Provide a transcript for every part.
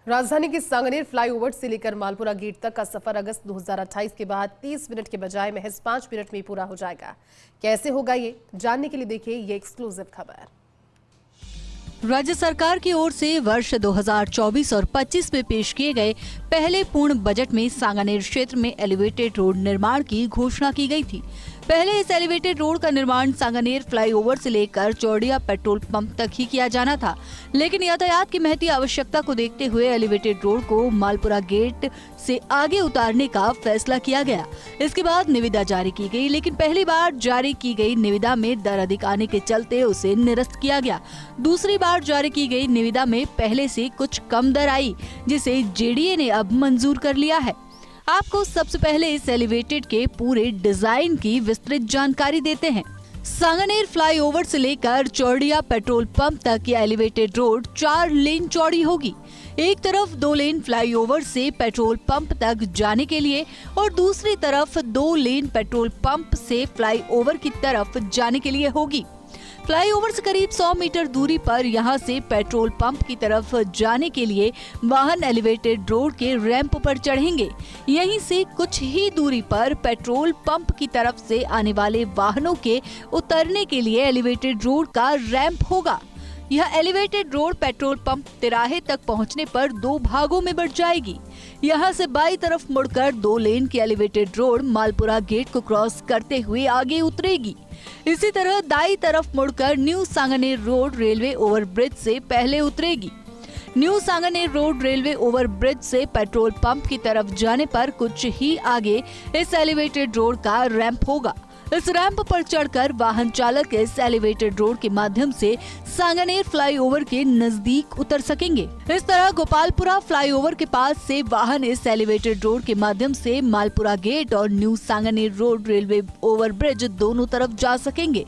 राजधानी के सांगनेर फ्लाईओवर से लेकर मालपुरा गेट तक का सफर अगस्त 2028 के बाद 30 मिनट के बजाय महज 5 मिनट में पूरा हो जाएगा। कैसे होगा ये जानने के लिए देखिए ये एक्सक्लूसिव खबर। राज्य सरकार की ओर से वर्ष 2024 और 25 में पेश किए गए पहले पूर्ण बजट में सांगानेर क्षेत्र में एलिवेटेड रोड निर्माण की घोषणा की गई थी। पहले इस एलिवेटेड रोड का निर्माण सांगानेर फ्लाईओवर से लेकर चौड़िया पेट्रोल पंप तक ही किया जाना था, लेकिन यातायात की महती आवश्यकता को देखते हुए एलिवेटेड रोड को मालपुरा गेट से आगे उतारने का फैसला किया गया। इसके बाद निविदा जारी की गई, लेकिन पहली बार जारी की गई निविदा में दर अधिक आने के चलते उसे निरस्त किया गया। दूसरी बार जारी की गई निविदा में पहले से कुछ कम दर आई, जिसे जेडीए ने अब मंजूर कर लिया है। आपको सबसे पहले इस एलिवेटेड के पूरे डिजाइन की विस्तृत जानकारी देते हैं। सांगानेर फ्लाईओवर से लेकर चौड़िया पेट्रोल पंप तक ये एलिवेटेड रोड 4 लेन चौड़ी होगी। एक तरफ 2 लेन फ्लाईओवर से पेट्रोल पंप तक जाने के लिए और दूसरी तरफ 2 लेन पेट्रोल पंप से फ्लाईओवर की तरफ जाने के लिए होगी। फ्लाईओवर से करीब 100 मीटर दूरी पर यहां से पेट्रोल पंप की तरफ जाने के लिए वाहन एलिवेटेड रोड के रैंप पर चढ़ेंगे। यहीं से कुछ ही दूरी पर पेट्रोल पंप की तरफ से आने वाले वाहनों के उतरने के लिए एलिवेटेड रोड का रैंप होगा। यह एलिवेटेड रोड पेट्रोल पंप तिराहे तक पहुंचने पर 2 भागों में बढ़ जाएगी। यहां से बाईं तरफ मुड़कर 2 लेन की एलिवेटेड रोड मालपुरा गेट को क्रॉस करते हुए आगे उतरेगी। इसी तरह दाईं तरफ मुड़कर new Sanganer road railway overbridge से पहले उतरेगी। New Sanganer road railway overbridge से पेट्रोल पंप की तरफ जाने पर कुछ ही आगे इस एलिवेटेड रोड का रैंप होगा। इस रैंप पर चढ़कर वाहन चालक इस एलिवेटेड रोड के माध्यम से सांगानेर फ्लाईओवर के नजदीक उतर सकेंगे। इस तरह गोपालपुरा फ्लाईओवर के पास से वाहन इस एलिवेटेड रोड के माध्यम से मालपुरा गेट और new Sanganer road railway overbridge दोनों तरफ जा सकेंगे।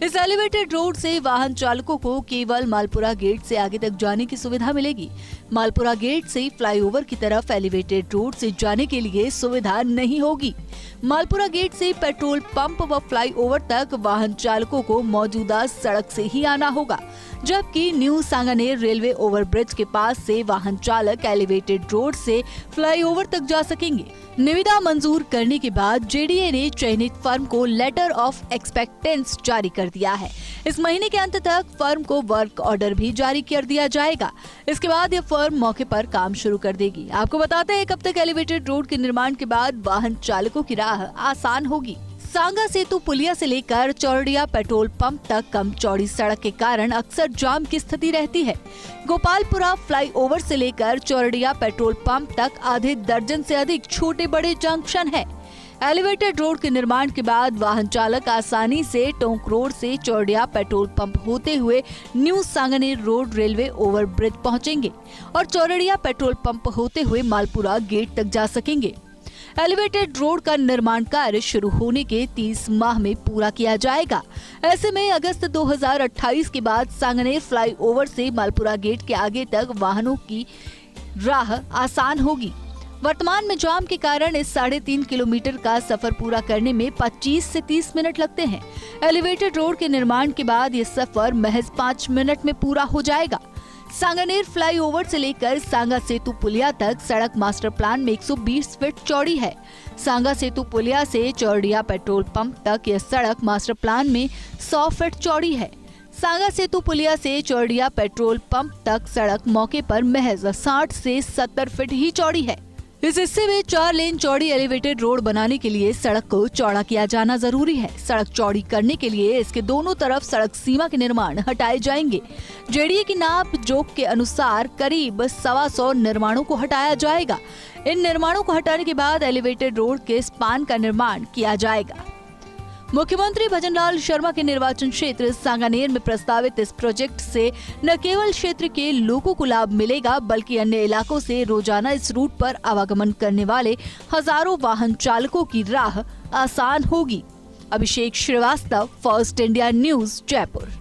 इस एलिवेटेड रोड से वाहन चालकों को केवल मालपुरा गेट से आगे तक जाने की सुविधा मिलेगी। मालपुरा गेट से फ्लाईओवर की तरफ एलिवेटेड रोड से जाने के लिए सुविधा नहीं होगी। मालपुरा गेट से पेट्रोल पंप व फ्लाईओवर तक वाहन चालकों को मौजूदा सड़क से ही आना होगा, जबकि न्यू सांगानेर रेलवे ओवरब्रिज के पास से वाहन चालक एलिवेटेड रोड से फ्लाईओवर तक जा सकेंगे। निविदा मंजूर करने के बाद जेडीए ने चयनित फर्म को लेटर ऑफ एक्सपेक्टेंस जारी कर दिया है। इस महीने के अंत तक फर्म को वर्क ऑर्डर भी जारी कर दिया जाएगा। इसके बाद यह फर्म मौके पर काम शुरू कर देगी। आपको बताते हैं, कब तक एलिवेटेड रोड के निर्माण के बाद वाहन चालकों की राह आसान होगी। सांगा सेतु पुलिया से लेकर चौड़िया पेट्रोल पंप तक कम चौड़ी सड़क के कारण अक्सर जाम की स्थिति रहती है। गोपालपुरा फ्लाईओवर से लेकर चौड़िया पेट्रोल पंप तक आधे दर्जन से अधिक छोटे बड़े जंक्शन है। एलिवेटेड रोड के निर्माण के बाद वाहन चालक आसानी से टोंक रोड से चौड़िया पेट्रोल पंप होते हुए new Sanganer road railway overbridge पहुंचेंगे और चौड़िया पेट्रोल पंप होते हुए मालपुरा गेट तक जा सकेंगे। एलिवेटेड रोड का निर्माण कार्य शुरू होने के 30 माह में पूरा किया जाएगा। ऐसे में अगस्त 2028 के बाद सांगानेर फ्लाईओवर से मालपुरा गेट के आगे तक वाहनों की राह आसान होगी। वर्तमान में जाम के कारण इस 3.5 किलोमीटर का सफर पूरा करने में 25 से 30 मिनट लगते हैं। एलिवेटेड रोड के निर्माण के बाद ये सफर महज 5 मिनट में पूरा हो जाएगा। सांगानेर फ्लाईओवर से लेकर सांगा सेतु पुलिया तक सड़क मास्टर प्लान में 120 फीट चौड़ी है। सांगा सेतु पुलिया से चौड़िया पेट्रोल पंप तक यह सड़क मास्टर प्लान में 100 फीट चौड़ी है। सांगा सेतु पुलिया से चौड़िया पेट्रोल पंप तक सड़क मौके पर महज 60 से 70 फीट ही चौड़ी है। इस हिस्से में 4 लेन चौड़ी एलिवेटेड रोड बनाने के लिए सड़क को चौड़ा किया जाना जरूरी है। सड़क चौड़ी करने के लिए इसके दोनों तरफ सड़क सीमा के निर्माण हटाए जाएंगे। जेडीए की नाप जोख के अनुसार करीब 125 निर्माणों को हटाया जाएगा। इन निर्माणों को हटाने के बाद एलिवेटेड रोड के स्पान का निर्माण किया जाएगा। मुख्यमंत्री भजनलाल शर्मा के निर्वाचन क्षेत्र सांगानेर में प्रस्तावित इस प्रोजेक्ट से न केवल क्षेत्र के लोगों को लाभ मिलेगा, बल्कि अन्य इलाकों से रोजाना इस रूट पर आवागमन करने वाले हजारों वाहन चालकों की राह आसान होगी। Abhishek Srivastava, first India news, Jaipur.